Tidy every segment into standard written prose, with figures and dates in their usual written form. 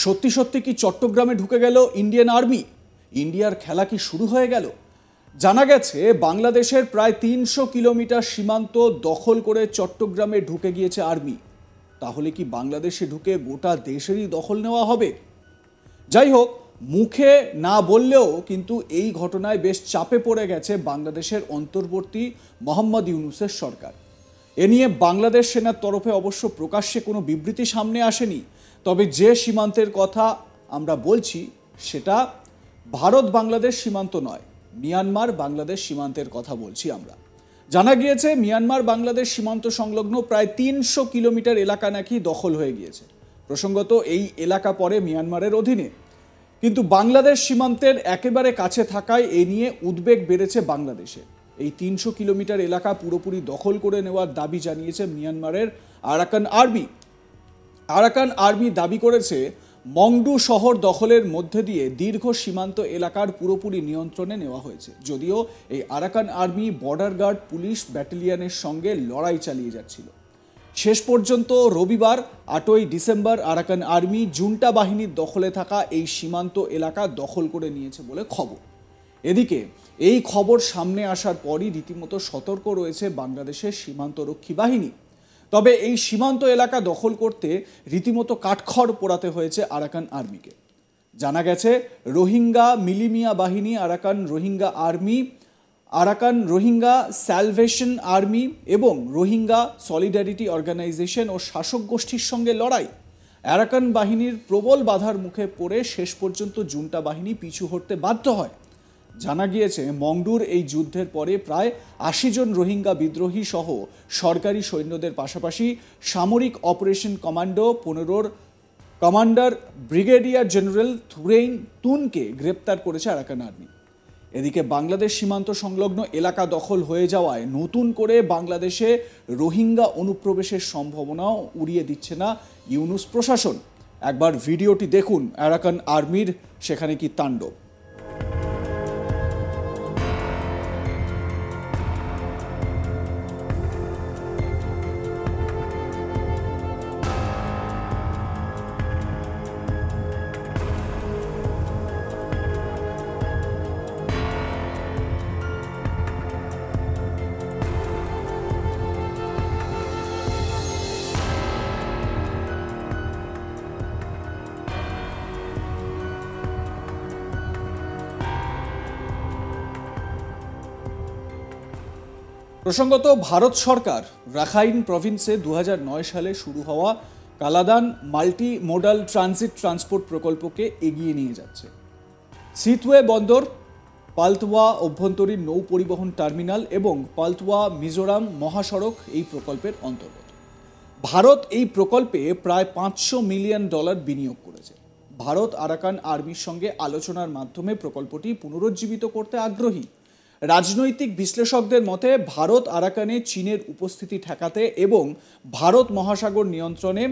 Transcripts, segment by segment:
সত্যি সত্যি কি চট্টগ্রামে ঢুকে গেল ইন্ডিয়ান আর্মি? ইন্ডিয়ার খেলা কি শুরু হয়ে গেল? জানা গেছে বাংলাদেশের প্রায় ৩০০ কিলোমিটার সীমান্ত দখল করে চট্টগ্রামে ঢুকে গিয়েছে আর্মি। তাহলে কি বাংলাদেশে ঢুকে গোটা দেশেরই দখল নেওয়া হবে? যাই হোক, মুখে না বললেও কিন্তু এই ঘটনায় বেশ চাপে পড়ে গেছে বাংলাদেশের অন্তর্বর্তী মোহাম্মদ ইউনূসের সরকার। এ নিয়ে বাংলাদেশ সেনার তরফে অবশ্য প্রকাশ্যে কোনো বিবৃতি সামনে আসেনি। তবে যে সীমান্তের কথা আমরা বলছি সেটা ভারত বাংলাদেশ সীমান্ত নয়, মিয়ানমার বাংলাদেশ সীমান্তের কথা বলছি আমরা। জানা গিয়েছে মিয়ানমার বাংলাদেশ সীমান্ত সংলগ্ন প্রায় ৩০০ কিলোমিটার এলাকা নাকি দখল হয়ে গিয়েছে। প্রসঙ্গত এই এলাকা পড়ে মিয়ানমারের অধীনে, কিন্তু বাংলাদেশ সীমান্তের একেবারে কাছে থাকায় এ নিয়ে উদ্বেগ বেড়েছে বাংলাদেশে। এই ৩০০ কিলোমিটার এলাকা পুরোপুরি দখল করে নেওয়ার দাবি জানিয়েছে মিয়ানমারের আরাকান আর্মি। আরাকান আর্মি দাবি করেছে মংডু শহর দখলের মধ্যে দিয়ে দীর্ঘ সীমান্ত এলাকার পুরোপুরি নিয়ন্ত্রণে নেওয়া হয়েছে। যদিও এই Arakan army border guard police ব্যাটালিয়নের সঙ্গে লড়াই চালিয়ে যাচ্ছিল। শেষ পর্যন্ত রবিবার ৮ই ডিসেম্বর আরাকান আর্মি জুন্টা বাহিনীর দখলে থাকা এই সীমান্ত এলাকা দখল করে নিয়েছে বলে খবর। এদিকে এই খবর সামনে আসার পরই রীতিমতো সতর্ক রয়েছে বাংলাদেশের সীমান্তরক্ষী বাহিনী। তবে এই সীমান্ত এলাকা দখল করতে রীতিমতো কাঠখড় পোড়াতে হয়েছে আরাকান আর্মিকে। জানা গেছে রোহিঙ্গা মিলিমিয়া বাহিনী, Arakan Rohingya army, Arakan Rohingya salvation army এবং রোহিঙ্গা সলিডারিটি অর্গানাইজেশন ও শাসক গোষ্ঠীর সঙ্গে লড়াই। আরাকান বাহিনীর প্রবল বাধার মুখে পড়ে শেষ পর্যন্ত জুন্টা বাহিনী পিছু হটতে বাধ্য হয়। জানা গিয়েছে মংডুর এই যুদ্ধের পরে প্রায় ৮০ জন রোহিঙ্গা বিদ্রোহী সহ সরকারি সৈন্যদের পাশাপাশি সামরিক অপারেশন কমান্ডো ১৫-র কমান্ডার ব্রিগেডিয়ার জেনারেল থুরেইন তুনকে গ্রেপ্তার করেছে আরাকান আর্মি। এদিকে বাংলাদেশ সীমান্ত সংলগ্ন এলাকা দখল হয়ে যাওয়ায় নতুন করে বাংলাদেশে রোহিঙ্গা অনুপ্রবেশের সম্ভাবনাও উড়িয়ে দিচ্ছে না ইউনূস প্রশাসন। একবার ভিডিওটি দেখুন আরাকান আর্মির সেখানে কি তাণ্ডব। প্রসঙ্গত ভারত সরকার রাখাইন প্রভিন্সে ২০০৯ সালে শুরু হওয়া Kaladan multi modal transit transport প্রকল্পকে এগিয়ে নিয়ে যাচ্ছে। সিথওয়ে বন্দর, পালতোয়া অভ্যন্তরীণ নৌ পরিবহন টার্মিনাল এবং পালতোয়া মিজোরাম মহাসড়ক এই প্রকল্পের অন্তর্গত। ভারত এই প্রকল্পে প্রায় $৫০০ মিলিয়ন বিনিয়োগ করেছে। ভারত আরাকান আর্মির সঙ্গে আলোচনার মাধ্যমে প্রকল্পটি পুনরুজ্জীবিত করতে আগ্রহী। রাজনৈতিক বিশ্লেষকদের মতে ভারত আরাকানে চীনের উপস্থিতি ঠেকাতে এবং ভারত মহাসাগর নিয়ন্ত্রণে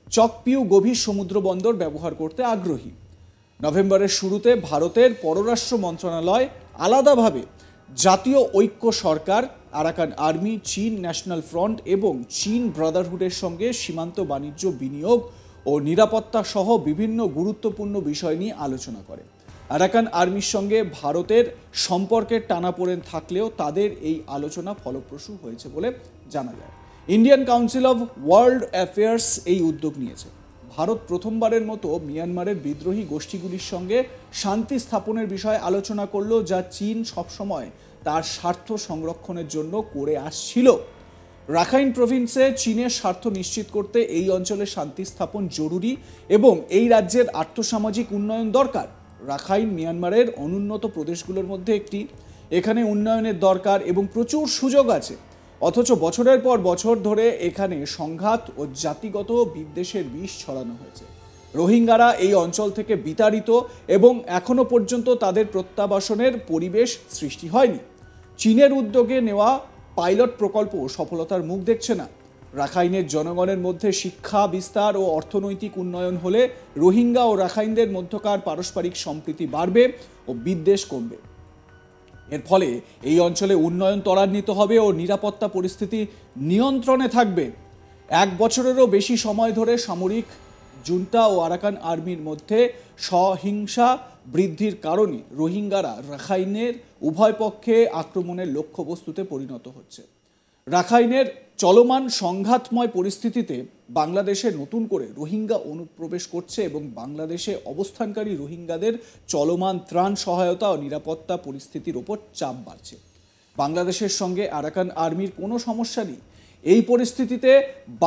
চকপিউ গভীর সমুদ্র বন্দর ব্যবহার করতে আগ্রহী। নভেম্বরের শুরুতে ভারতের পররাষ্ট্র মন্ত্রণালয় আলাদাভাবে জাতীয় ঐক্য সরকার, আরাকান আর্মি, চীন ন্যাশনাল ফ্রন্ট এবং চীন ব্রাদারহুডের সঙ্গে সীমান্ত বাণিজ্য, বিনিয়োগ ও নিরাপত্তা সহ বিভিন্ন গুরুত্বপূর্ণ বিষয় নিয়ে আলোচনা করে। আরাকান আর্মির সঙ্গে ভারতের সম্পর্কের টানাপোড়েন থাকলেও তাদের এই আলোচনা ফলপ্রসূ হয়েছে বলে জানা যায়। Indian council of world affairs এই উদ্যোগ নিয়েছে। ভারত প্রথমবারের মতো মিয়ানমারের বিদ্রোহী গোষ্ঠীগুলির সঙ্গে শান্তি স্থাপনের বিষয়ে আলোচনা করল, যা চীন সবসময় তার স্বার্থ সংরক্ষণের জন্য করে আসছিল। রাখাইন প্রভিন্সে চীনের স্বার্থ নিশ্চিত করতে এই অঞ্চলে শান্তি স্থাপন জরুরি এবং এই রাজ্যের আর্থসামাজিক উন্নয়ন দরকার। রাখাইন মিয়ানমারের অনুন্নত প্রদেশগুলোর মধ্যে একটি। এখানে উন্নয়নের দরকার এবং প্রচুর সুযোগ আছে, অথচ বছরের পর বছর ধরে এখানে সংঘাত ও জাতিগত বিদ্বেষের বিষ ছড়ানো হয়েছে। রোহিঙ্গারা এই অঞ্চল থেকে বিতাড়িত এবং এখনো পর্যন্ত তাদের প্রত্যাবাসনের পরিবেশ সৃষ্টি হয়নি। চীনের উদ্যোগে নেওয়া পাইলট প্রকল্প সফলতার মুখ দেখছে না। রাখাইনের জনগণের মধ্যে শিক্ষা বিস্তার ও অর্থনৈতিক উন্নয়ন হলে রোহিঙ্গা ও রাখাইনদের মধ্যকার পারস্পরিক সম্প্রীতি বাড়বে ও বিদ্বেষ কমবে। এর ফলে এই অঞ্চলে উন্নয়ন ত্বরান্বিত হবে ও নিরাপত্তা পরিস্থিতি নিয়ন্ত্রণে থাকবে। 1 বছরেরও বেশি সময় ধরে সামরিক জুন্টা ও আরাকান আর্মির মধ্যে সহিংসা বৃদ্ধির কারণে রোহিঙ্গারা রাখাইনের উভয় পক্ষে আক্রমণের লক্ষ্যবস্তুতে পরিণত হচ্ছে। রাখাইনের চলমান সংঘাতময় পরিস্থিতিতে বাংলাদেশে নতুন করে রোহিঙ্গা অনুপ্রবেশ করছে এবং বাংলাদেশে অবস্থানকারী রোহিঙ্গাদের চলমান ত্রাণ সহায়তা ও নিরাপত্তা পরিস্থিতির ওপর চাপ বাড়ছে। বাংলাদেশের সঙ্গে আরাকান আর্মির কোনো সমস্যা নেই। এই পরিস্থিতিতে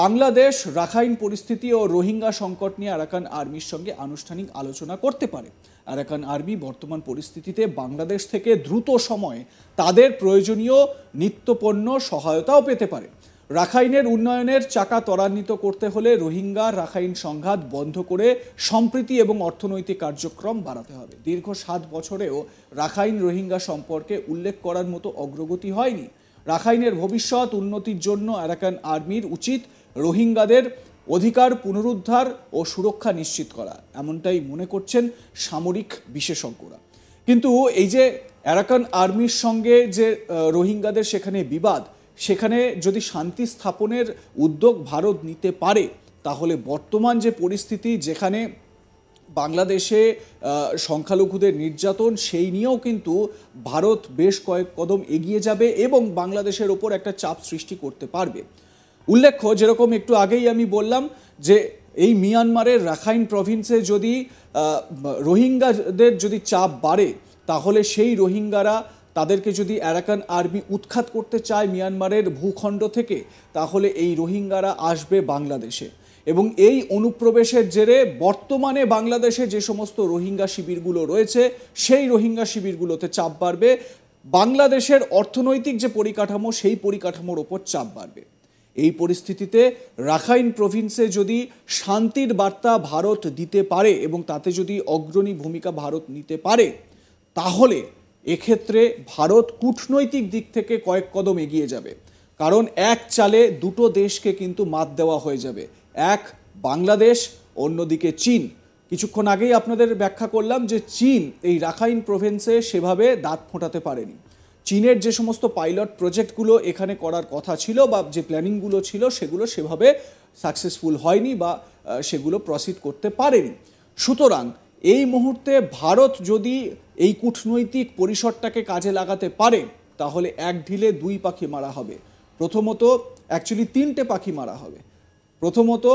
বাংলাদেশ রাখাইন পরিস্থিতি ও রোহিঙ্গা সংকট নিয়ে আরাকান আর্মির সঙ্গে আনুষ্ঠানিক আলোচনা করতে পারে। আরাকান আর্মি বর্তমান পরিস্থিতিতে বাংলাদেশ থেকে দ্রুত সময়ে তাদের প্রয়োজনীয় নিত্যপণ্য সহায়তাও পেতে পারে। রাখাইনের উন্নয়নের চাকা ত্বরান্বিত করতে হলে রোহিঙ্গা রাখাইন সংঘাত বন্ধ করে সম্প্রীতি এবং অর্থনৈতিক কার্যক্রম বাড়াতে হবে। দীর্ঘ 7 বছরেও রাখাইন রোহিঙ্গা সম্পর্কে উল্লেখ করার মতো অগ্রগতি হয়নি। রাখাইনের ভবিষ্যৎ উন্নতির জন্য আরাকান আর্মির উচিত রোহিঙ্গাদের অধিকার পুনরুদ্ধার ও সুরক্ষা নিশ্চিত করা, এমনটাই মনে করছেন সামরিক বিশেষজ্ঞরা। কিন্তু এই যে আরাকান আর্মির সঙ্গে যে রোহিঙ্গাদের সেখানে বিবাদ, সেখানে যদি শান্তি স্থাপনের উদ্যোগ ভারত নিতে পারে, তাহলে বর্তমান যে পরিস্থিতি, যেখানে বাংলাদেশে সংখ্যালঘুদের নির্যাতন, সেই নিয়েও কিন্তু ভারত বেশ কয়েক কদম এগিয়ে যাবে এবং বাংলাদেশের ওপর একটা চাপ সৃষ্টি করতে পারবে। উল্লেখ্য, যেরকম একটু আগেই আমি বললাম যে এই মিয়ানমারের রাখাইন প্রভিন্সে যদি রোহিঙ্গাদের যদি চাপ বাড়ে, তাহলে সেই রোহিঙ্গারা তাদেরকে যদি আরাকান আর্মি উৎখাত করতে চায় মিয়ানমারের ভূখণ্ড থেকে, তাহলে এই রোহিঙ্গারা আসবে বাংলাদেশে এবং এই অনুপ্রবেশের জেরে বর্তমানে বাংলাদেশে যে সমস্ত রোহিঙ্গা শিবিরগুলো রয়েছে, সেই রোহিঙ্গা শিবিরগুলোতে চাপ বাড়বে। বাংলাদেশের অর্থনৈতিক যে পরিকাঠামো, সেই পরিকাঠামোর ওপর চাপ বাড়বে। এই পরিস্থিতিতে রাখাইন প্রভিন্সে যদি শান্তির বার্তা ভারত দিতে পারে এবং তাতে যদি অগ্রণী ভূমিকা ভারত নিতে পারে, তাহলে এক্ষেত্রে ভারত কূটনৈতিক দিক থেকে কয়েক কদম এগিয়ে যাবে। কারণ এক চালে দুটো দেশকে কিন্তু মাত দেওয়া হয়ে যাবে, এক বাংলাদেশ, অন্যদিকে চীন। কিছুক্ষণ আগেই আপনাদের ব্যাখ্যা করলাম যে চীন এই রাখাইন প্রভিন্সে সেভাবে দাঁত ফোটাতে পারেনি। চীনের যে সমস্ত পাইলট প্রজেক্টগুলো এখানে করার কথা ছিল বা যে প্ল্যানিংগুলো ছিল, সেগুলো সেভাবে সাকসেসফুল হয়নি বা সেগুলো প্রসিড করতে পারেনি। সুতরাং এই মুহূর্তে ভারত যদি এই কূটনৈতিক পরিসরটাকে কাজে লাগাতে পারে, তাহলে এক ঢিলে 2 পাখি মারা হবে। প্রথমত, অ্যাকচুয়ালি 3টে পাখি মারা হবে। প্রথমত,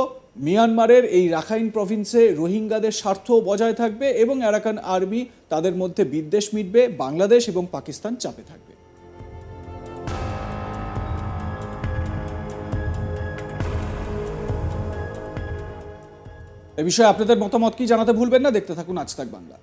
মিয়ানমারের এই রাখাইন প্রভিন্সে রোহিঙ্গাদের স্বার্থ বজায় থাকবে এবং আরাকান আর্মি তাদের মধ্যে বিদ্বেষ মিটবে, বাংলাদেশ এবং পাকিস্তান চাপে থাকবে। এ বিষয়ে আপনাদের মতামত কি জানাতে ভুলবেন না। দেখতে থাকুন আজ তাক বাংলা।